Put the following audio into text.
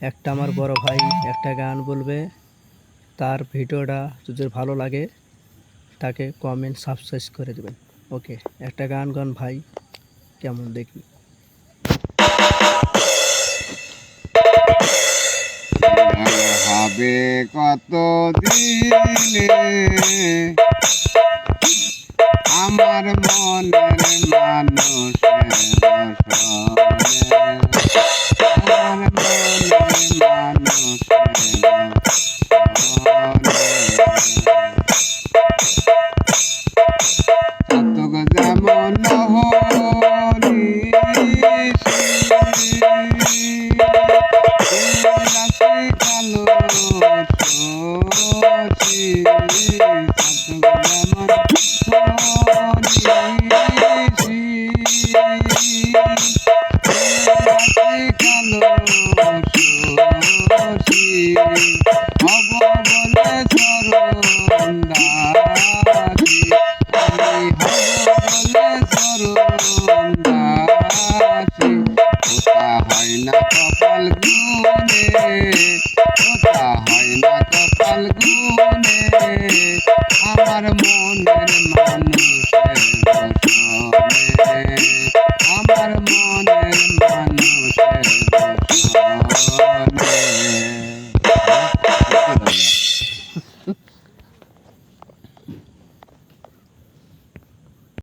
একটা আমার বড় ভাই একটা গান বলবে, তার ভিডিওটা যদি ভালো লাগে তাকে কমেন্ট সাবস্ক্রাইব করে দেবেন। ওকে, একটা গান গান ভাই, কেমন দেখি। হবে কত দিনে আমার মনের মানুষের আমার মনের মানুষের চাতক যেমন হরি কালো সচি চাতক যেমন কালো সচি হব বলে চরণ দাসী আমি হব বলে চরণ দাসী ওটা হয় না কপাল গুনে ওটা হয় না কপাল গুনে আমার মনের মান